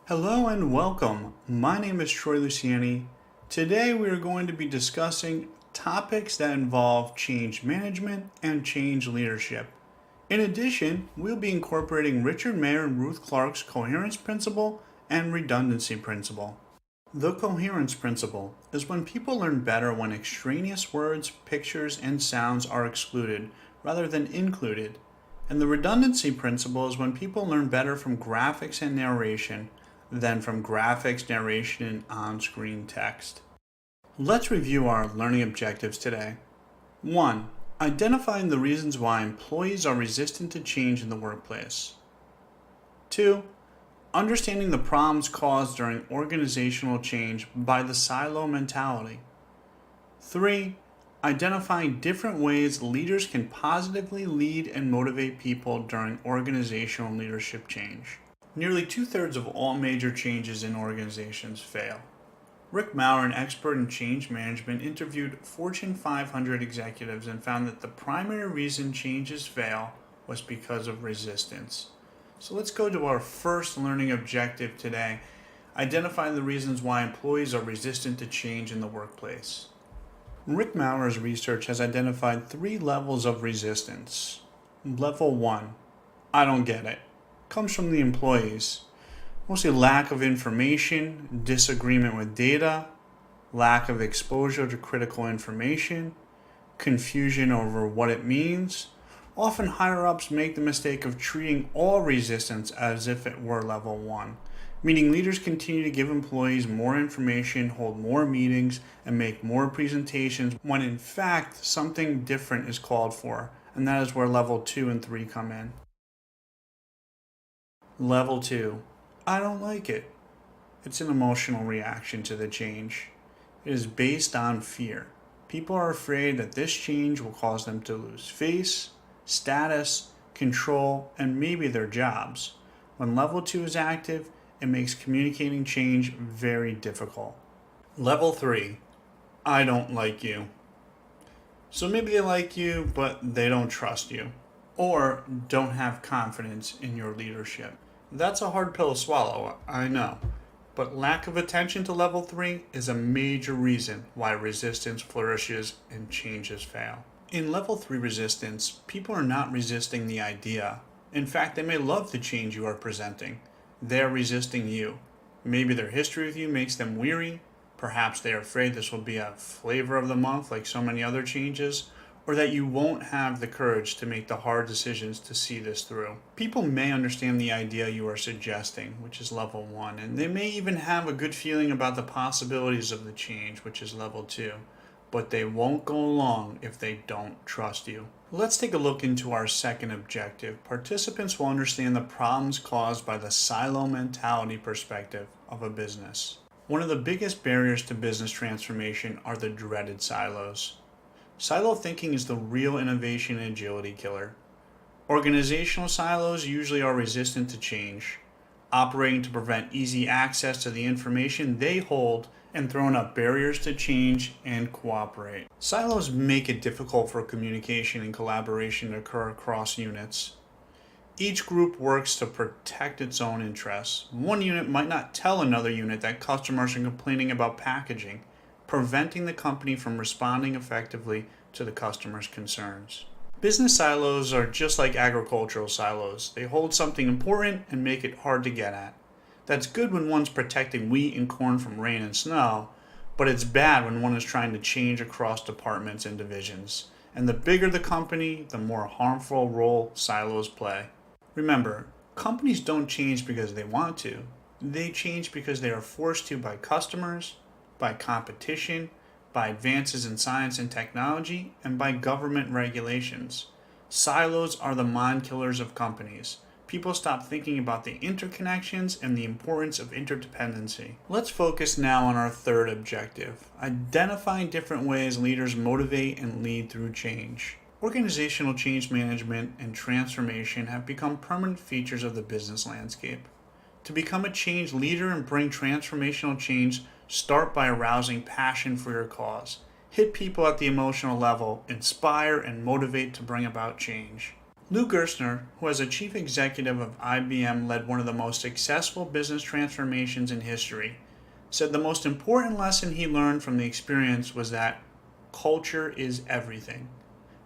Hello and welcome. My name is Troy Luciani. Today we are going to be discussing topics that involve change management and change leadership. In addition, we'll be incorporating Richard Mayer and Ruth Clark's coherence principle and redundancy principle. The coherence principle is when people learn better when extraneous words, pictures, and sounds are excluded rather than included. And the redundancy principle is when people learn better from graphics and narration than from graphics, narration, and on-screen text. Let's review our learning objectives today. 1. Identifying the reasons why employees are resistant to change in the workplace. 2. Understanding the problems caused during organizational change by the silo mentality. 3. Identifying different ways leaders can positively lead and motivate people during organizational leadership change. Nearly two-thirds of all major changes in organizations fail. Rick Maurer, an expert in change management, interviewed Fortune 500 executives and found that the primary reason changes fail was because of resistance. So let's go to our first learning objective today. Identify the reasons why employees are resistant to change in the workplace. Rick Maurer's research has identified 3 levels of resistance. Level 1, I don't get it, comes from the employees. Mostly lack of information, disagreement with data, lack of exposure to critical information, confusion over what it means. Often higher-ups make the mistake of treating all resistance as if it were level 1, meaning leaders continue to give employees more information, hold more meetings, and make more presentations when in fact something different is called for, and that is where level 2 and 3 come in. Level 2, I don't like it. It's an emotional reaction to the change. It is based on fear. People are afraid that this change will cause them to lose face, status, control, and maybe their jobs. When level 2 is active, it makes communicating change very difficult. Level 3, I don't like you. So maybe they like you, but they don't trust you, or don't have confidence in your leadership. That's a hard pill to swallow, I know, but lack of attention to level 3 is a major reason why resistance flourishes and changes fail. In level 3 resistance, people are not resisting the idea. In fact, they may love the change you are presenting. They're resisting you. Maybe their history with you makes them weary. Perhaps they are afraid this will be a flavor of the month like so many other changes, or that you won't have the courage to make the hard decisions to see this through. People may understand the idea you are suggesting, which is level 1, and they may even have a good feeling about the possibilities of the change, which is level 2, but they won't go along if they don't trust you. Let's take a look into our second objective. Participants will understand the problems caused by the silo mentality perspective of a business. One of the biggest barriers to business transformation are the dreaded silos. Silo thinking is the real innovation and agility killer. Organizational silos usually are resistant to change, operating to prevent easy access to the information they hold and throwing up barriers to change and cooperate. Silos make it difficult for communication and collaboration to occur across units. Each group works to protect its own interests. One unit might not tell another unit that customers are complaining about packaging, preventing the company from responding effectively to the customer's concerns. Business silos are just like agricultural silos. They hold something important and make it hard to get at. That's good when one's protecting wheat and corn from rain and snow, but it's bad when one is trying to change across departments and divisions. And the bigger the company, the more harmful role silos play. Remember, companies don't change because they want to. They change because they are forced to by customers, by competition, by advances in science and technology, and by government regulations. Silos are the mind killers of companies. People stop thinking about the interconnections and the importance of interdependency. Let's focus now on our third objective, identifying different ways leaders motivate and lead through change. Organizational change management and transformation have become permanent features of the business landscape. To become a change leader and bring transformational change, start by arousing passion for your cause. Hit people at the emotional level, inspire and motivate to bring about change. Lou Gerstner, who as a chief executive of IBM led one of the most successful business transformations in history, said the most important lesson he learned from the experience was that culture is everything.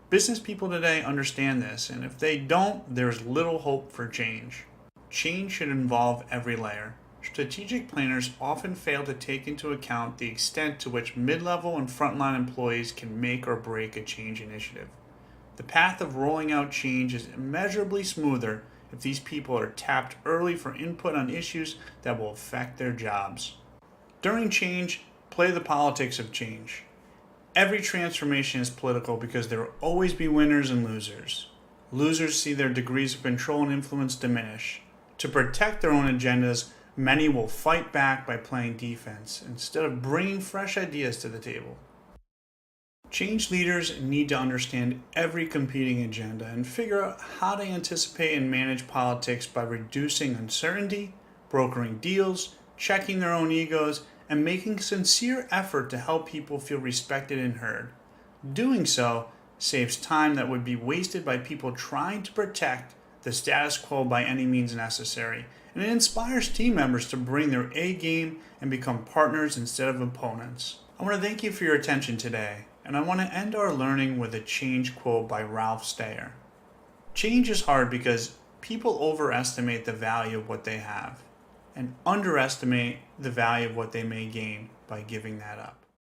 Business people today understand this, and if they don't, there's little hope for change. Change should involve every layer. Strategic planners often fail to take into account the extent to which mid-level and frontline employees can make or break a change initiative. The path of rolling out change is immeasurably smoother if these people are tapped early for input on issues that will affect their jobs. During change, play the politics of change. Every transformation is political because there will always be winners and losers. Losers see their degrees of control and influence diminish. To protect their own agendas, many will fight back by playing defense instead of bringing fresh ideas to the table. Change leaders need to understand every competing agenda and figure out how to anticipate and manage politics by reducing uncertainty, brokering deals, checking their own egos, and making sincere effort to help people feel respected and heard. Doing so saves time that would be wasted by people trying to protect the status quo by any means necessary, and it inspires team members to bring their A game and become partners instead of opponents. I want to thank you for your attention today, and I want to end our learning with a change quote by Ralph Steyer. Change is hard because people overestimate the value of what they have and underestimate the value of what they may gain by giving that up.